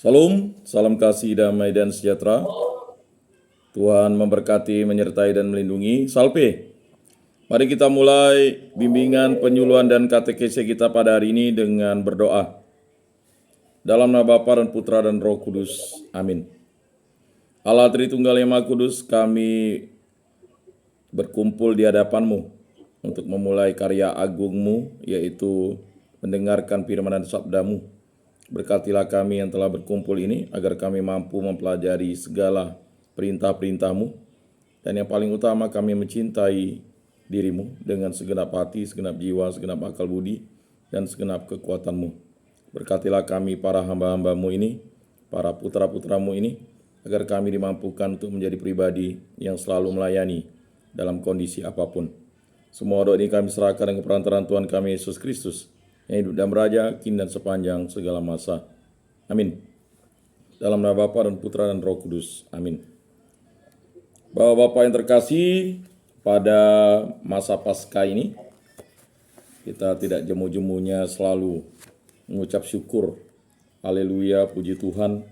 Salam, salam kasih, damai, dan sejahtera. Tuhan memberkati, menyertai, dan melindungi. Salpe. Mari kita mulai bimbingan, penyuluhan, dan katekese kita pada hari ini dengan berdoa. Dalam nama Bapa dan Putra dan Roh Kudus. Amin. Allah Tritunggal Yang Maha Kudus, kami berkumpul di hadapan-Mu untuk memulai karya agung-Mu, yaitu mendengarkan firman dan sabda-Mu. Berkatilah kami yang telah berkumpul ini, agar kami mampu mempelajari segala perintah-perintah-Mu, dan yang paling utama kami mencintai diri-Mu dengan segenap hati, segenap jiwa, segenap akal budi, dan segenap kekuatan-Mu. Berkatilah kami para hamba-hamba-Mu ini, para putra-putra-Mu ini, agar kami dimampukan untuk menjadi pribadi yang selalu melayani dalam kondisi apapun. Semua doa ini kami serahkan dengan perantaraan Tuhan kami Yesus Kristus, yang hidup dan beraja kini dan sepanjang segala masa. Amin. Dalam nama Bapa dan Putra dan Roh Kudus. Amin. Bapak-bapak yang terkasih, pada masa Paskah ini kita tidak jemu-jemunya selalu mengucap syukur. Haleluya, puji Tuhan,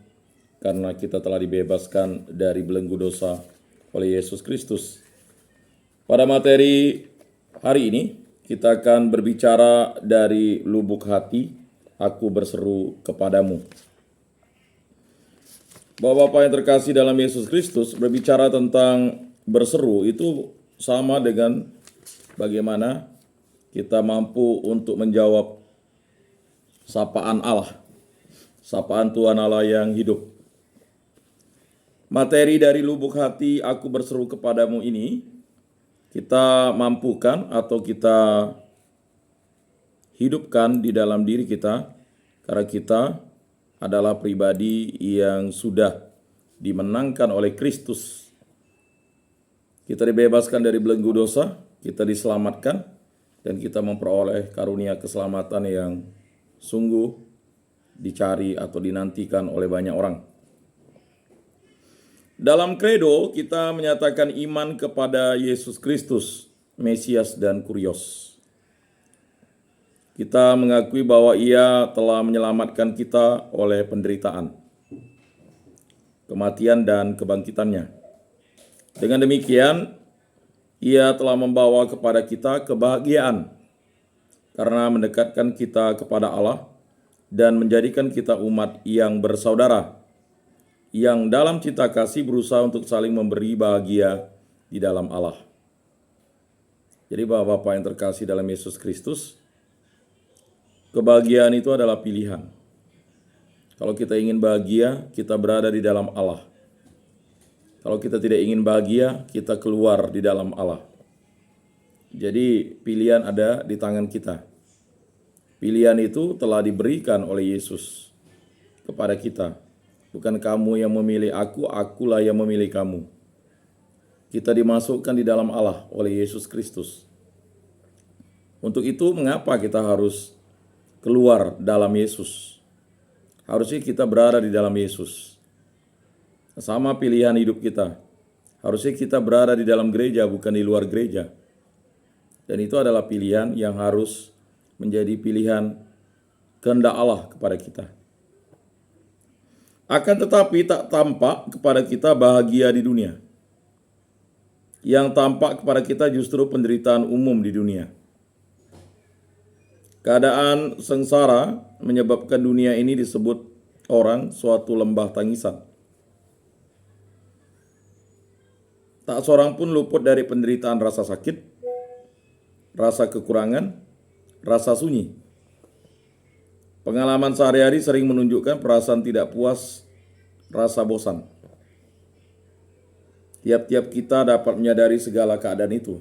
karena kita telah dibebaskan dari belenggu dosa oleh Yesus Kristus. Pada materi hari ini kita akan berbicara dari lubuk hati, aku berseru kepadamu. Bapak-bapak yang terkasih dalam Yesus Kristus, berbicara tentang berseru itu sama dengan bagaimana kita mampu untuk menjawab sapaan Allah, sapaan Tuhan Allah yang hidup. Materi dari lubuk hati, aku berseru kepadamu ini, kita mampukan atau kita hidupkan di dalam diri kita, karena kita adalah pribadi yang sudah dimenangkan oleh Kristus. Kita dibebaskan dari belenggu dosa, kita diselamatkan, dan kita memperoleh karunia keselamatan yang sungguh dicari atau dinantikan oleh banyak orang. Dalam kredo kita menyatakan iman kepada Yesus Kristus, Mesias dan Kurios. Kita mengakui bahwa Ia telah menyelamatkan kita oleh penderitaan, kematian, dan kebangkitannya. Dengan demikian, Ia telah membawa kepada kita kebahagiaan karena mendekatkan kita kepada Allah dan menjadikan kita umat yang bersaudara, yang dalam cinta kasih berusaha untuk saling memberi bahagia di dalam Allah. Jadi Bapak-bapak yang terkasih dalam Yesus Kristus, kebahagiaan itu adalah pilihan. Kalau kita ingin bahagia, kita berada di dalam Allah. Kalau kita tidak ingin bahagia, kita keluar di dalam Allah. Jadi pilihan ada di tangan kita. Pilihan itu telah diberikan oleh Yesus kepada kita. Bukan kamu yang memilih aku, akulah yang memilih kamu. Kita dimasukkan di dalam Allah oleh Yesus Kristus. Untuk itu, mengapa kita harus keluar dalam Yesus? Harusnya kita berada di dalam Yesus. Sama pilihan hidup kita. Harusnya kita berada di dalam gereja, bukan di luar gereja. Dan itu adalah pilihan yang harus menjadi pilihan kehendak Allah kepada kita. Akan tetapi tak tampak kepada kita bahagia di dunia. Yang tampak kepada kita justru penderitaan umum di dunia. Keadaan sengsara menyebabkan dunia ini disebut orang suatu lembah tangisan. Tak seorang pun luput dari penderitaan rasa sakit, rasa kekurangan, rasa sunyi. Pengalaman sehari-hari sering menunjukkan perasaan tidak puas, rasa bosan. Tiap-tiap kita dapat menyadari segala keadaan itu.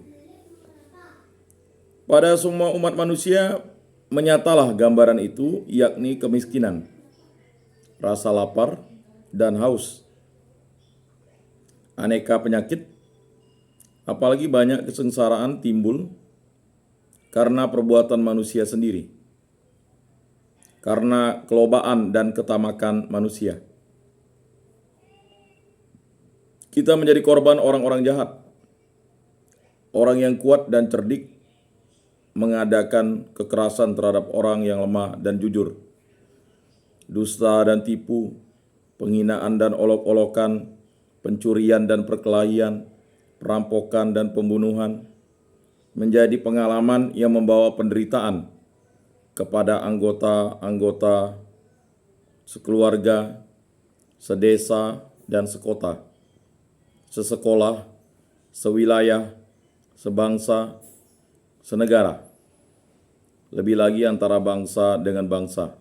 Pada semua umat manusia, menyatalah gambaran itu, yakni kemiskinan, rasa lapar, dan haus. Aneka penyakit, apalagi banyak kesengsaraan timbul karena perbuatan manusia sendiri. Karena kelobaan dan ketamakan manusia. Kita menjadi korban orang-orang jahat. Orang yang kuat dan cerdik mengadakan kekerasan terhadap orang yang lemah dan jujur. Dusta dan tipu penghinaan dan olok-olokan, pencurian dan perkelahian, perampokan dan pembunuhan, menjadi pengalaman yang membawa penderitaan kepada anggota-anggota sekeluarga, sedesa, dan sekota, sesekolah, sewilayah, sebangsa, senegara, lebih lagi antara bangsa dengan bangsa.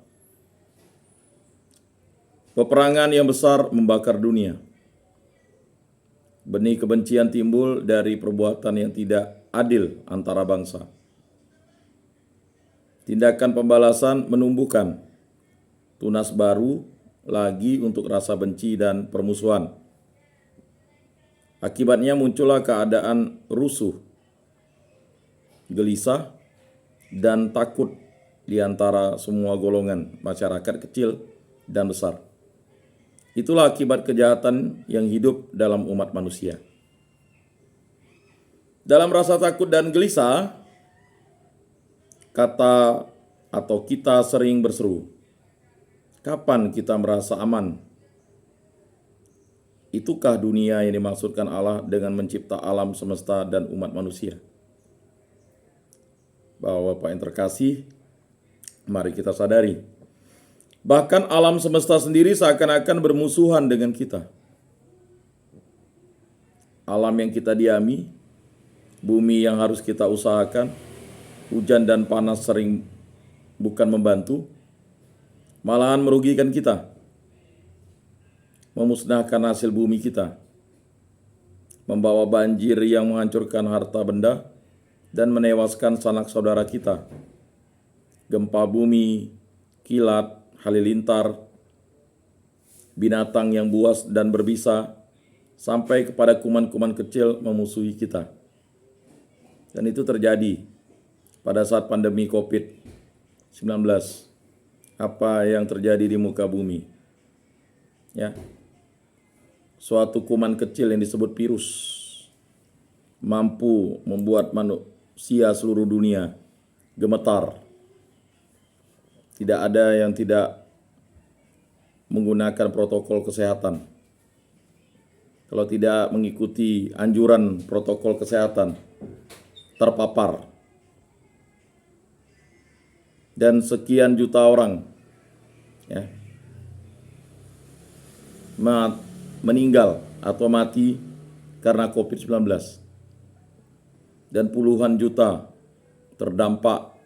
Peperangan yang besar membakar dunia. Benih kebencian timbul dari perbuatan yang tidak adil antara bangsa. Tindakan pembalasan menumbuhkan tunas baru lagi untuk rasa benci dan permusuhan. Akibatnya muncullah keadaan rusuh, gelisah, dan takut di antara semua golongan masyarakat kecil dan besar. Itulah akibat kejahatan yang hidup dalam umat manusia. Dalam rasa takut dan gelisah, kata atau kita sering berseru, kapan kita merasa aman? Itukah dunia yang dimaksudkan Allah dengan mencipta alam semesta dan umat manusia? Bapak yang terkasih, mari kita sadari, bahkan alam semesta sendiri seakan-akan bermusuhan dengan kita. Alam yang kita diami, bumi yang harus kita usahakan, hujan dan panas sering bukan membantu, malahan merugikan kita, memusnahkan hasil bumi kita, membawa banjir yang menghancurkan harta benda dan menewaskan sanak saudara kita, gempa bumi, kilat, halilintar, binatang yang buas dan berbisa, sampai kepada kuman-kuman kecil memusuhi kita. Dan itu terjadi pada saat pandemi COVID-19. Apa yang terjadi di muka bumi? Ya. Suatu kuman kecil yang disebut virus mampu membuat manusia seluruh dunia gemetar. Tidak ada yang tidak menggunakan protokol kesehatan. Kalau tidak mengikuti anjuran protokol kesehatan, terpapar. Dan sekian juta orang ya, meninggal atau mati karena COVID-19. Dan puluhan juta terdampak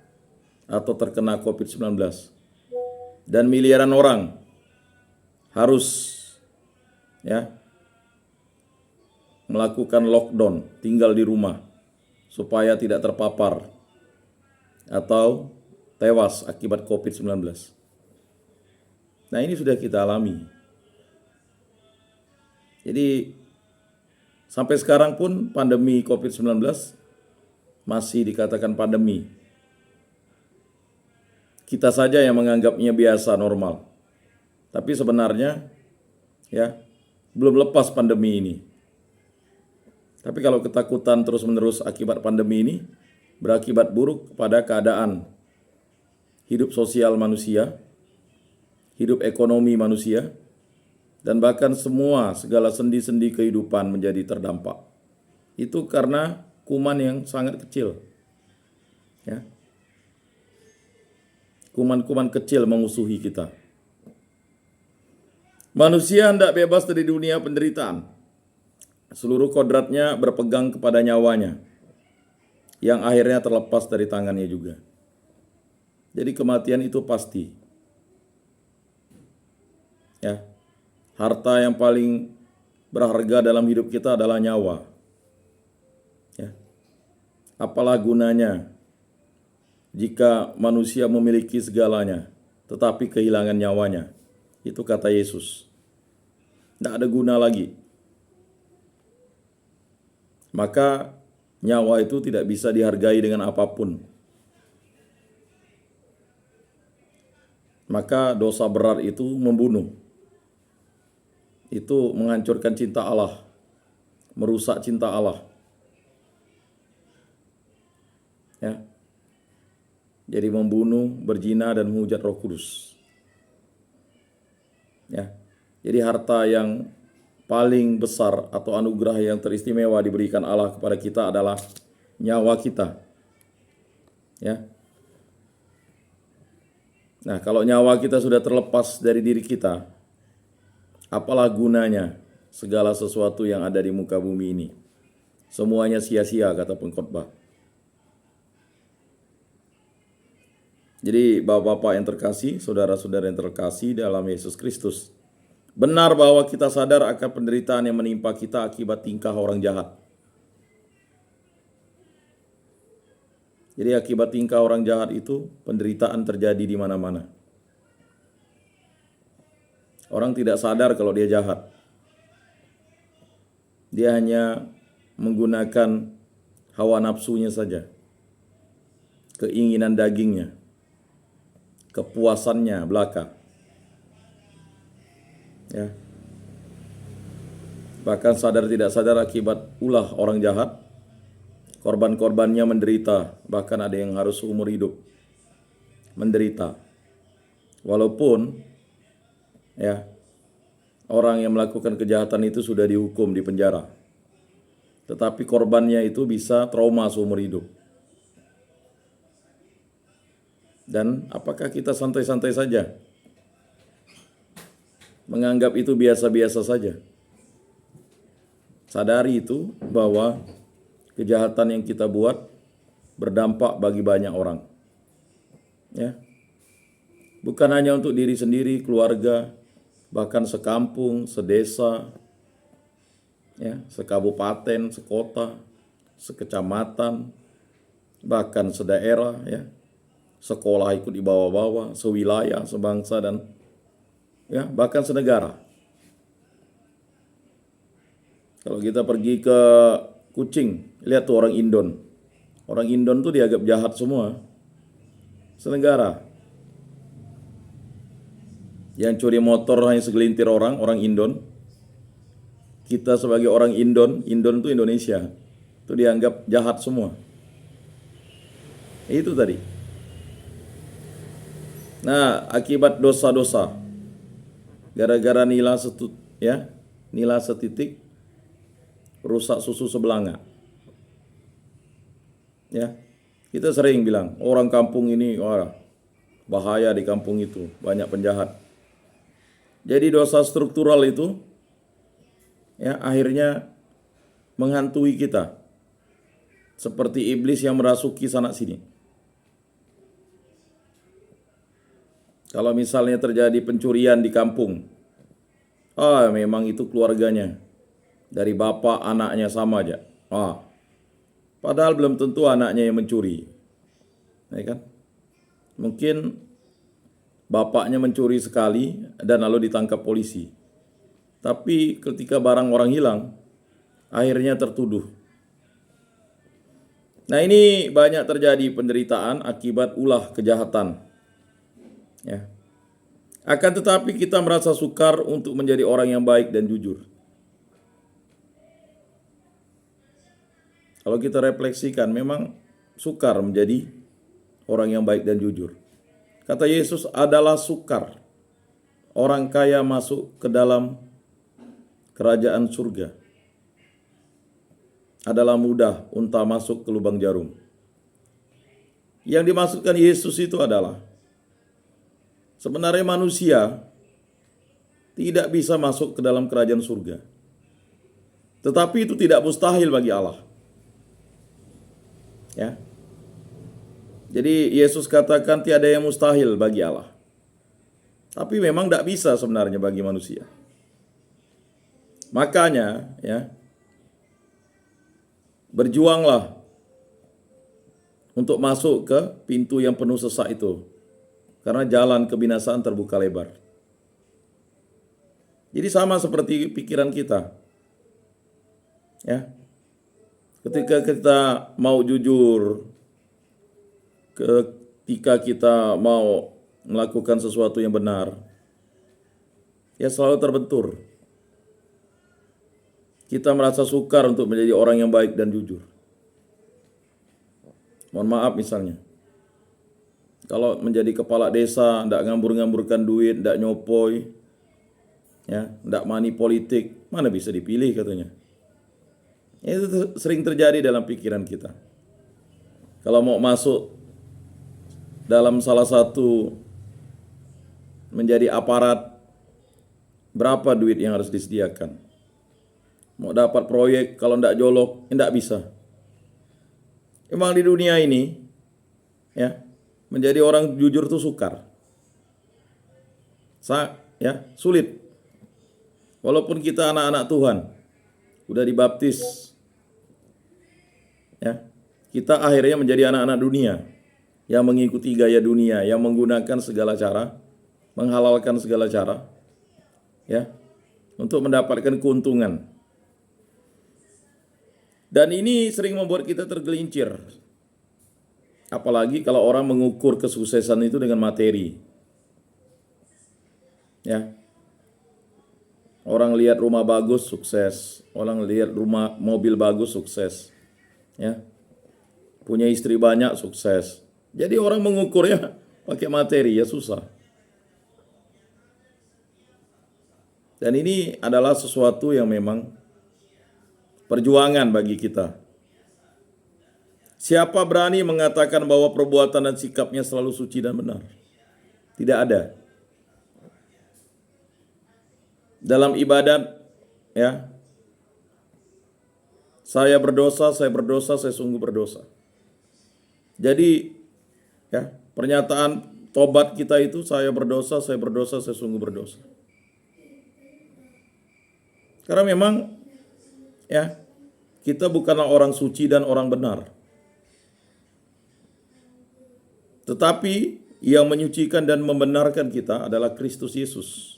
atau terkena COVID-19. Dan miliaran orang harus ya melakukan lockdown, tinggal di rumah supaya tidak terpapar atau tewas akibat COVID-19. Nah, ini sudah kita alami. Jadi sampai sekarang pun pandemi COVID-19 masih dikatakan pandemi. Kita saja yang menganggapnya biasa, normal. Tapi sebenarnya ya belum lepas pandemi ini. Tapi kalau ketakutan terus-menerus akibat pandemi ini berakibat buruk pada keadaan hidup sosial manusia, hidup ekonomi manusia, dan bahkan segala sendi-sendi kehidupan menjadi terdampak. Itu karena kuman yang sangat kecil. Ya. Kuman-kuman kecil mengusuhi kita. Manusia hendak bebas dari dunia penderitaan. Seluruh kodratnya berpegang kepada nyawanya, yang akhirnya terlepas dari tangannya juga. Jadi kematian itu pasti. Ya, harta yang paling berharga dalam hidup kita adalah nyawa. Ya, apalah gunanya jika manusia memiliki segalanya, tetapi kehilangan nyawanya. Itu kata Yesus. Tidak ada guna lagi. Maka nyawa itu tidak bisa dihargai dengan apapun. Maka dosa berat itu membunuh. Itu menghancurkan cinta Allah, merusak cinta Allah. Ya. Jadi membunuh, berzina, dan menghujat Roh Kudus. Ya. Jadi harta yang paling besar atau anugerah yang teristimewa diberikan Allah kepada kita adalah nyawa kita. Ya. Nah, kalau nyawa kita sudah terlepas dari diri kita, apalah gunanya segala sesuatu yang ada di muka bumi ini? Semuanya sia-sia, kata pengkhotbah. Jadi Bapak-bapak yang terkasih, saudara-saudara yang terkasih dalam Yesus Kristus, benar bahwa kita sadar akan penderitaan yang menimpa kita akibat tingkah orang jahat. Jadi akibat tingkah orang jahat itu, penderitaan terjadi di mana-mana. Orang tidak sadar kalau dia jahat. Dia hanya menggunakan hawa nafsunya saja, keinginan dagingnya, kepuasannya belaka. Ya. Bahkan sadar tidak sadar akibat ulah orang jahat, korban-korbannya menderita, bahkan ada yang harus seumur hidup menderita. Walaupun ya, orang yang melakukan kejahatan itu sudah dihukum di penjara, tetapi korbannya itu bisa trauma seumur hidup. Dan apakah kita santai-santai saja menganggap itu biasa-biasa saja? Sadari itu bahwa kejahatan yang kita buat berdampak bagi banyak orang. Ya. Bukan hanya untuk diri sendiri, keluarga, bahkan sekampung, sedesa, ya, sekabupaten, sekota, sekecamatan, bahkan sedaerah, ya. Sekolah ikut dibawa-bawa, sewilayah, sebangsa, dan ya, bahkan senegara. Kalau kita pergi ke Kucing, lihat tuh orang Indon. Orang Indon tuh dianggap jahat semua. Senegara. Yang curi motor hanya segelintir orang Indon. Kita sebagai orang Indon itu Indonesia, itu dianggap jahat semua. Itu tadi. Nah, akibat dosa-dosa, gara-gara nila setitik, rusak susu sebelanga. Ya, kita sering bilang orang kampung ini, wah, bahaya di kampung itu, banyak penjahat. Jadi dosa struktural itu, ya, akhirnya menghantui kita, seperti iblis yang merasuki sana sini. Kalau misalnya terjadi pencurian di kampung, memang itu keluarganya. Dari bapak anaknya sama aja. Padahal belum tentu anaknya yang mencuri. Ya kan? Mungkin bapaknya mencuri sekali dan lalu ditangkap polisi. Tapi ketika barang orang hilang, akhirnya tertuduh. Nah, ini banyak terjadi penderitaan akibat ulah kejahatan. Ya. Akan tetapi kita merasa sukar untuk menjadi orang yang baik dan jujur. Kalau kita refleksikan, memang sukar menjadi orang yang baik dan jujur. Kata Yesus, adalah sukar orang kaya masuk ke dalam kerajaan surga. Adalah mudah unta masuk ke lubang jarum. Yang dimaksudkan Yesus itu adalah, sebenarnya manusia tidak bisa masuk ke dalam kerajaan surga. Tetapi itu tidak mustahil bagi Allah. Ya. Jadi Yesus katakan tiada yang mustahil bagi Allah. Tapi memang tidak bisa sebenarnya bagi manusia. Makanya, ya, berjuanglah untuk masuk ke pintu yang penuh sesak itu. Karena jalan kebinasaan terbuka lebar. Jadi sama seperti pikiran kita. Ya. Ketika kita mau jujur, ketika kita mau melakukan sesuatu yang benar, ya selalu terbentur. Kita merasa sukar untuk menjadi orang yang baik dan jujur. Mohon maaf misalnya, kalau menjadi kepala desa, tidak ngambur-ngamburkan duit, tidak nyopoi, ya, ndak money politik, mana bisa dipilih katanya. Itu sering terjadi dalam pikiran kita. Kalau mau masuk dalam salah satu menjadi aparat, berapa duit yang harus disediakan? Mau dapat proyek, kalau ndak jolok, ndak bisa. Emang di dunia ini, ya, menjadi orang jujur itu sukar. Sulit. Walaupun kita anak-anak Tuhan, udah dibaptis, ya, kita akhirnya menjadi anak-anak dunia yang mengikuti gaya dunia, yang menggunakan segala cara, menghalalkan segala cara, ya, untuk mendapatkan keuntungan. Dan ini sering membuat kita tergelincir. Apalagi kalau orang mengukur kesuksesan itu dengan materi. Ya. Orang lihat rumah bagus, sukses. Orang lihat rumah mobil bagus, sukses. Ya. Punya istri banyak, sukses. Jadi orang mengukurnya pakai materi, ya susah. Dan ini adalah sesuatu yang memang perjuangan bagi kita. Siapa berani mengatakan bahwa perbuatan dan sikapnya selalu suci dan benar? Tidak ada. Dalam ibadat, ya, saya berdosa, saya sungguh berdosa. Jadi, ya, pernyataan tobat kita itu saya berdosa, saya sungguh berdosa. Karena memang, ya, kita bukanlah orang suci dan orang benar. Tetapi yang menyucikan dan membenarkan kita adalah Kristus Yesus.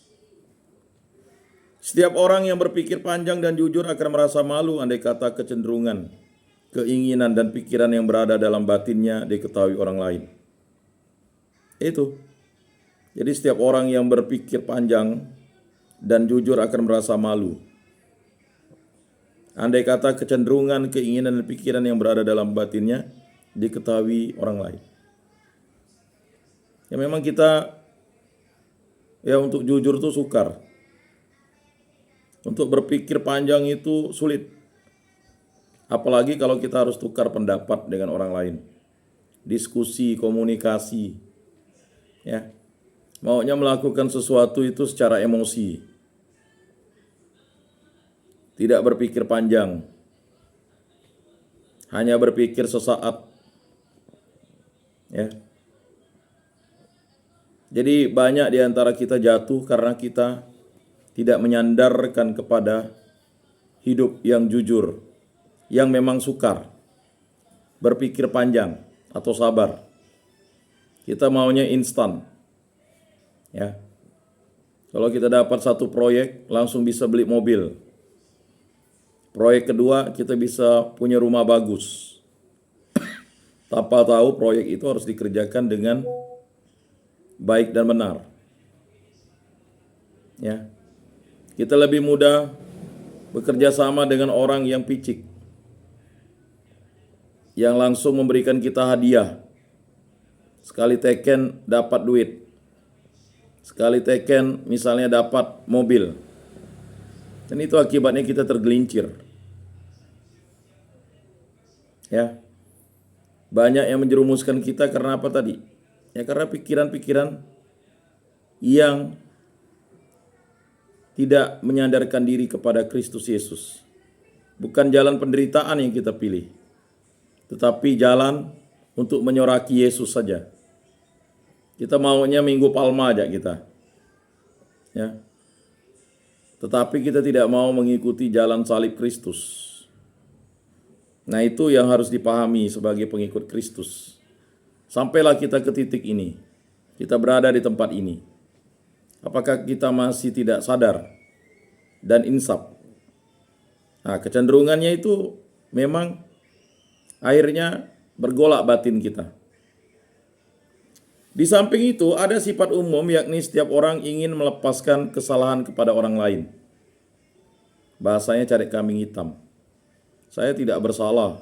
Setiap orang yang berpikir panjang dan jujur akan merasa malu andai kata kecenderungan, keinginan dan pikiran yang berada dalam batinnya diketahui orang lain. Itu. Jadi setiap orang yang berpikir panjang dan jujur akan merasa malu andai kata kecenderungan, keinginan dan pikiran yang berada dalam batinnya diketahui orang lain. Ya memang kita, ya, untuk jujur itu sukar. Untuk berpikir panjang itu sulit. Apalagi kalau kita harus tukar pendapat dengan orang lain. Diskusi, komunikasi. Ya. Maunya melakukan sesuatu itu secara emosi. Tidak berpikir panjang. Hanya berpikir sesaat. Ya. Jadi banyak di antara kita jatuh karena kita tidak menyandarkan kepada hidup yang jujur, yang memang sukar, berpikir panjang atau sabar. Kita maunya instan. Ya. Kalau kita dapat satu proyek, langsung bisa beli mobil. Proyek kedua, kita bisa punya rumah bagus. Tanpa tahu proyek itu harus dikerjakan dengan baik dan benar. Ya. Kita lebih mudah bekerja sama dengan orang yang picik, yang langsung memberikan kita hadiah. Sekali teken dapat duit. Sekali teken misalnya dapat mobil. Dan itu akibatnya kita tergelincir. Ya. Banyak yang menjerumuskan kita karena apa tadi? Ya karena pikiran-pikiran yang tidak menyandarkan diri kepada Kristus Yesus. Bukan jalan penderitaan yang kita pilih, tetapi jalan untuk menyoraki Yesus saja. Kita maunya Minggu Palma aja kita. Ya. Tetapi kita tidak mau mengikuti jalan salib Kristus. Nah, itu yang harus dipahami sebagai pengikut Kristus. Sampailah kita ke titik ini. Kita berada di tempat ini. Apakah kita masih tidak sadar dan insaf? Nah, kecenderungannya itu memang akhirnya bergolak batin kita. Di samping itu ada sifat umum, yakni setiap orang ingin melepaskan kesalahan kepada orang lain. Bahasanya cari kambing hitam. Saya tidak bersalah.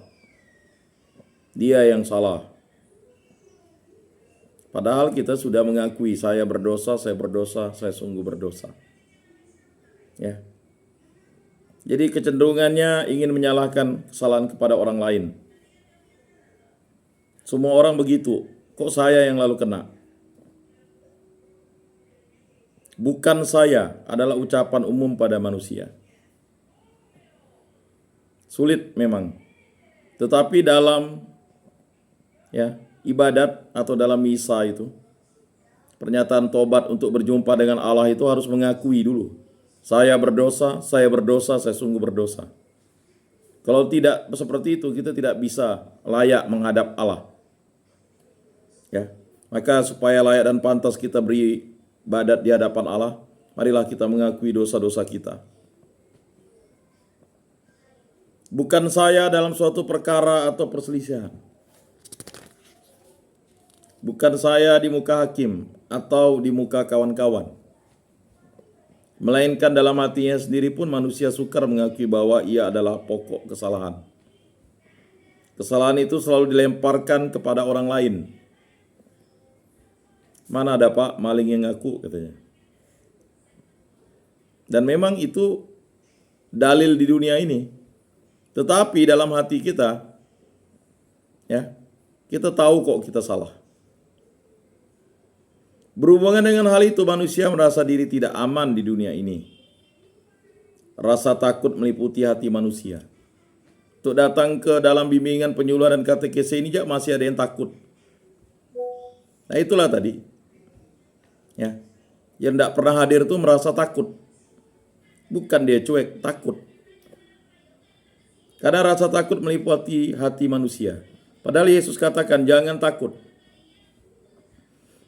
Dia yang salah. Padahal kita sudah mengakui saya berdosa, saya sungguh berdosa. Ya. Jadi kecenderungannya ingin menyalahkan kesalahan kepada orang lain. Semua orang begitu. Kok saya yang lalu kena? Bukan saya adalah ucapan umum pada manusia. Sulit memang. Tetapi dalam ibadat atau dalam misa itu, pernyataan tobat untuk berjumpa dengan Allah itu harus mengakui dulu. Saya berdosa, saya sungguh berdosa. Kalau tidak seperti itu, kita tidak bisa layak menghadap Allah. Ya, maka supaya layak dan pantas kita beri ibadat di hadapan Allah, marilah kita mengakui dosa-dosa kita. Bukan saya dalam suatu perkara atau perselisihan. Bukan saya di muka hakim atau di muka kawan-kawan. Melainkan dalam hatinya sendiri pun manusia sukar mengakui bahwa ia adalah pokok kesalahan. Kesalahan itu selalu dilemparkan kepada orang lain. Mana ada Pak maling yang ngaku, katanya. Dan memang itu dalil di dunia ini. Tetapi dalam hati kita, kita tahu kok kita salah. Berhubungan dengan hal itu, manusia merasa diri tidak aman di dunia ini. Rasa takut meliputi hati manusia. Untuk datang ke dalam bimbingan penyuluhan dan katekese ini masih ada yang takut. Nah itulah tadi. Yang tidak pernah hadir itu merasa takut. Bukan dia cuek, takut. Karena rasa takut meliputi hati manusia. Padahal Yesus katakan jangan takut.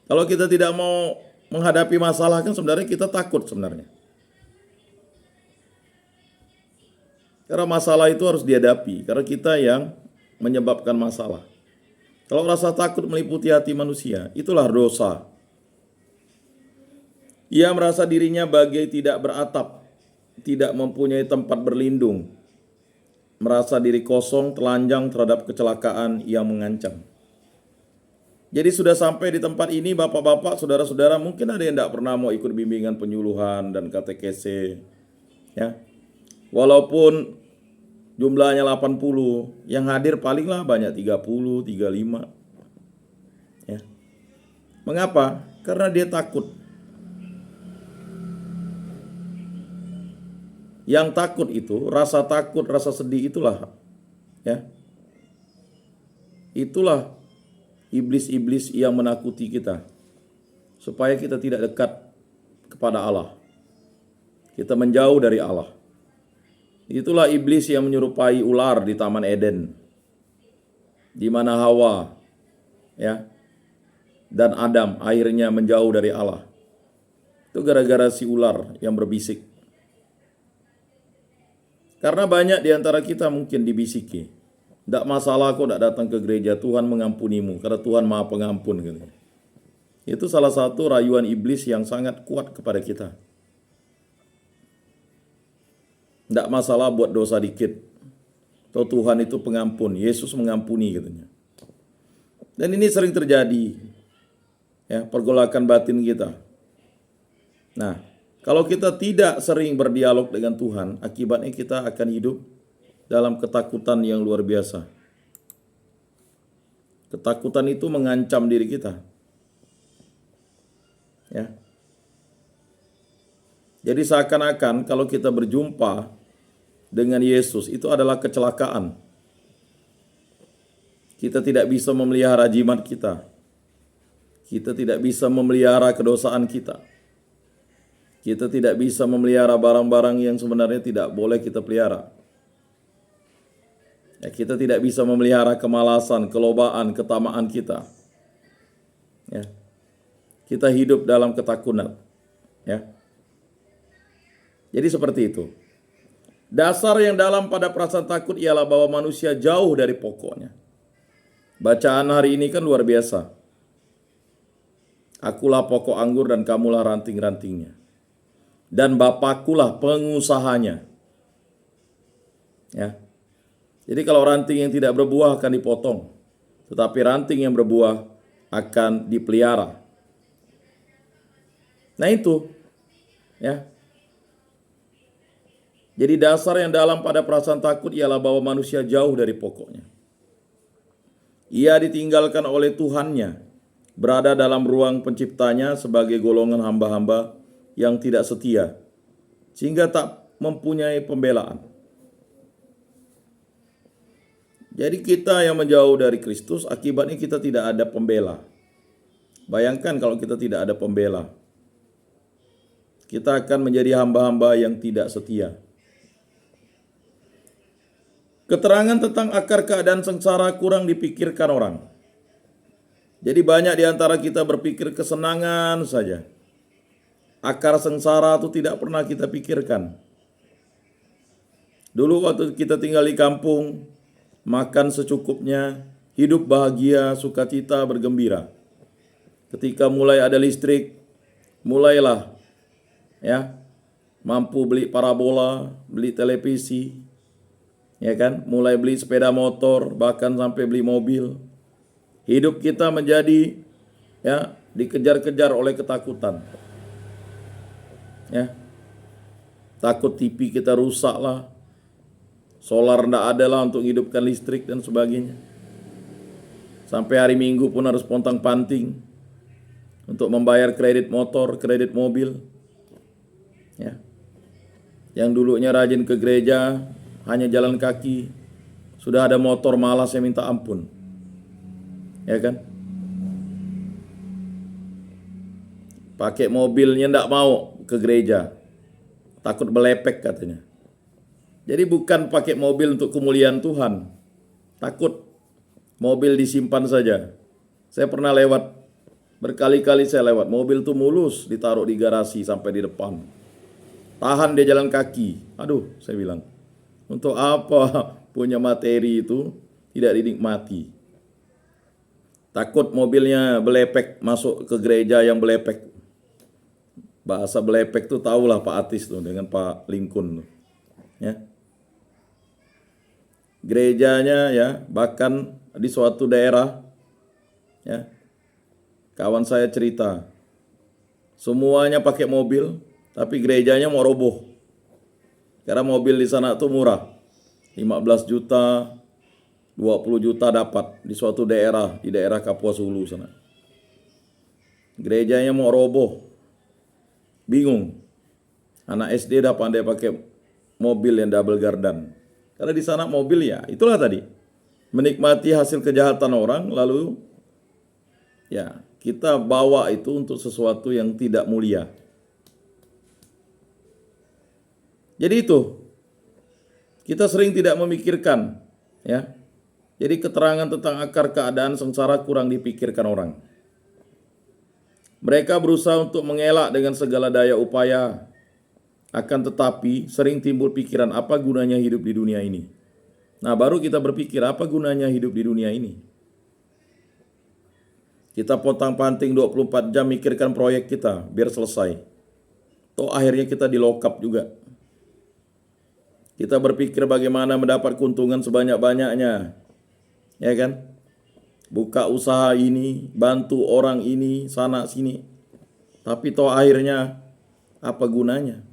Kalau kita tidak mau menghadapi masalah kan sebenarnya kita takut sebenarnya. Karena masalah itu harus dihadapi. Karena kita yang menyebabkan masalah. Kalau rasa takut meliputi hati manusia, itulah dosa. Ia merasa dirinya bagai tidak beratap, tidak mempunyai tempat berlindung. Merasa diri kosong, telanjang terhadap kecelakaan yang mengancam. Jadi sudah sampai di tempat ini bapak-bapak, saudara-saudara, mungkin ada yang tidak pernah mau ikut bimbingan penyuluhan dan katekese. Walaupun jumlahnya 80, yang hadir palinglah banyak 30, 35. Mengapa? Karena dia takut. Yang takut itu, rasa takut, rasa sedih itulah. Itulah iblis-iblis yang menakuti kita, supaya kita tidak dekat kepada Allah. Kita menjauh dari Allah. Itulah iblis yang menyerupai ular di Taman Eden, di mana Hawa dan Adam akhirnya menjauh dari Allah. Itu gara-gara si ular yang berbisik. Karena banyak di antara kita mungkin dibisiki. Tidak masalah kok tidak datang ke gereja, Tuhan mengampunimu, karena Tuhan Maha Pengampun. Gitu. Itu salah satu rayuan iblis yang sangat kuat kepada kita. Tidak masalah buat dosa dikit. Atau Tuhan itu pengampun, Yesus mengampuni katanya. Dan ini sering terjadi. Pergolakan batin kita. Nah, kalau kita tidak sering berdialog dengan Tuhan, akibatnya kita akan hidup dalam ketakutan yang luar biasa. Ketakutan itu mengancam diri kita. Jadi seakan-akan kalau kita berjumpa dengan Yesus itu adalah kecelakaan. Kita tidak bisa memelihara jimat kita. Kita tidak bisa memelihara kedosaan kita. Kita tidak bisa memelihara barang-barang yang sebenarnya tidak boleh kita pelihara. Kita tidak bisa memelihara kemalasan, kelobaan, ketamaan kita. Kita hidup dalam ketakutan. Jadi seperti itu. Dasar yang dalam pada perasaan takut ialah bahwa manusia jauh dari pokoknya. Bacaan hari ini kan luar biasa. Akulah pokok anggur dan kamulah ranting-rantingnya. Dan Bapakulah pengusahanya. Jadi kalau ranting yang tidak berbuah akan dipotong. Tetapi ranting yang berbuah akan dipelihara. Nah itu. Jadi dasar yang dalam pada perasaan takut ialah bahwa manusia jauh dari pokoknya. Ia ditinggalkan oleh Tuhannya, berada dalam ruang penciptanya sebagai golongan hamba-hamba yang tidak setia, sehingga tak mempunyai pembelaan. Jadi kita yang menjauh dari Kristus, akibatnya kita tidak ada pembela. Bayangkan kalau kita tidak ada pembela. Kita akan menjadi hamba-hamba yang tidak setia. Keterangan tentang akar keadaan sengsara kurang dipikirkan orang. Jadi banyak di antara kita berpikir kesenangan saja. Akar sengsara itu tidak pernah kita pikirkan. Dulu waktu kita tinggal di kampung, makan secukupnya, hidup bahagia, sukacita, bergembira. Ketika mulai ada listrik, mulailah mampu beli parabola, beli televisi, mulai beli sepeda motor, bahkan sampai beli mobil. Hidup kita menjadi dikejar-kejar oleh ketakutan. Takut TV kita rusak lah, solar ndak ada lah untuk hidupkan listrik dan sebagainya. Sampai hari Minggu pun harus pontang-panting untuk membayar kredit motor, kredit mobil. Yang dulunya rajin ke gereja, hanya jalan kaki, sudah ada motor malas yang minta ampun. Pakai mobilnya ndak mau ke gereja, takut belepek katanya. Jadi bukan pakai mobil untuk kemuliaan Tuhan, takut mobil disimpan saja. Saya pernah lewat, berkali-kali saya lewat, mobil tuh mulus ditaruh di garasi sampai di depan. Tahan dia jalan kaki. Aduh, saya bilang, untuk apa punya materi itu tidak dinikmati? Takut mobilnya belepek, masuk ke gereja yang belepek. Bahasa belepek tuh tahulah Pak Atis tuh dengan Pak Lingkun tuh. Gerejanya bahkan di suatu daerah, kawan saya cerita, semuanya pakai mobil, tapi gerejanya mau roboh. Karena mobil di sana tuh murah. 15 juta, 20 juta dapat di suatu daerah, di daerah Kapuas Hulu sana. Gerejanya mau roboh. Bingung. Anak SD udah pandai pakai mobil yang double gardan. Karena di sana mobil itulah tadi. Menikmati hasil kejahatan orang, lalu kita bawa itu untuk sesuatu yang tidak mulia. Jadi itu, kita sering tidak memikirkan, Jadi keterangan tentang akar keadaan sengsara kurang dipikirkan orang. Mereka berusaha untuk mengelak dengan segala daya upaya, akan tetapi sering timbul pikiran apa gunanya hidup di dunia ini. Nah, baru kita berpikir apa gunanya hidup di dunia ini. Kita pontang-panting 24 jam mikirkan proyek kita biar selesai. Toh akhirnya kita di lock up juga. Kita berpikir bagaimana mendapat keuntungan sebanyak-banyaknya. Buka usaha ini, bantu orang ini, sana sini. Tapi toh akhirnya apa gunanya?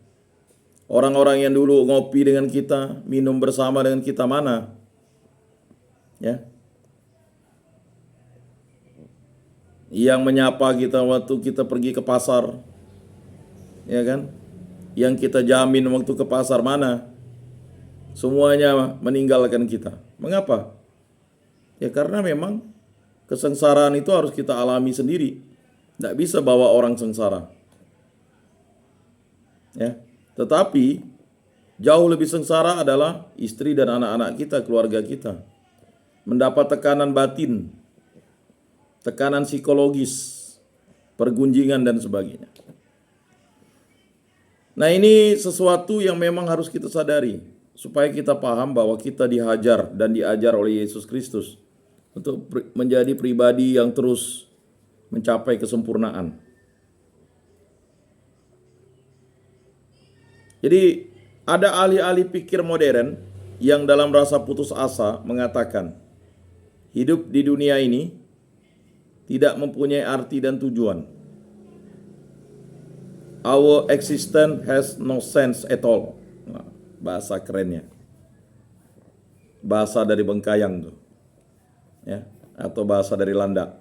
Orang-orang yang dulu ngopi dengan kita, minum bersama dengan kita mana? Yang menyapa kita waktu kita pergi ke pasar. Yang kita jamin waktu ke pasar mana? Semuanya meninggalkan kita. Mengapa? Karena memang kesengsaraan itu harus kita alami sendiri. Tidak bisa bawa orang sengsara. Tetapi jauh lebih sengsara adalah istri dan anak-anak kita, keluarga kita. Mendapat tekanan batin, tekanan psikologis, pergunjingan dan sebagainya. Nah, ini sesuatu yang memang harus kita sadari supaya kita paham bahwa kita dihajar dan diajar oleh Yesus Kristus untuk menjadi pribadi yang terus mencapai kesempurnaan. Jadi ada ahli-ahli pikir modern yang dalam rasa putus asa mengatakan hidup di dunia ini tidak mempunyai arti dan tujuan. Our existence has no sense at all. bahasa kerennya. Bahasa dari Bengkayang tuh. Ya, atau bahasa dari Landak.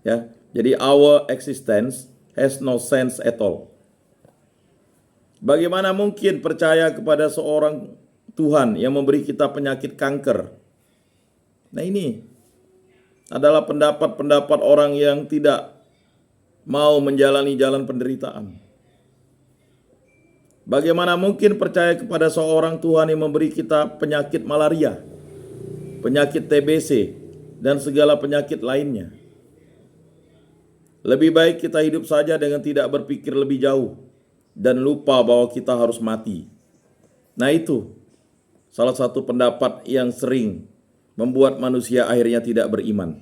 Ya, jadi our existence has no sense at all. Bagaimana mungkin percaya kepada seorang Tuhan yang memberi kita penyakit kanker? Nah, ini adalah pendapat-pendapat orang yang tidak mau menjalani jalan penderitaan. Bagaimana mungkin percaya kepada seorang Tuhan yang memberi kita penyakit malaria, penyakit TBC, dan segala penyakit lainnya? Lebih baik kita hidup saja dengan tidak berpikir lebih jauh dan lupa bahwa kita harus mati. Nah, itu salah satu pendapat yang sering membuat manusia akhirnya tidak beriman.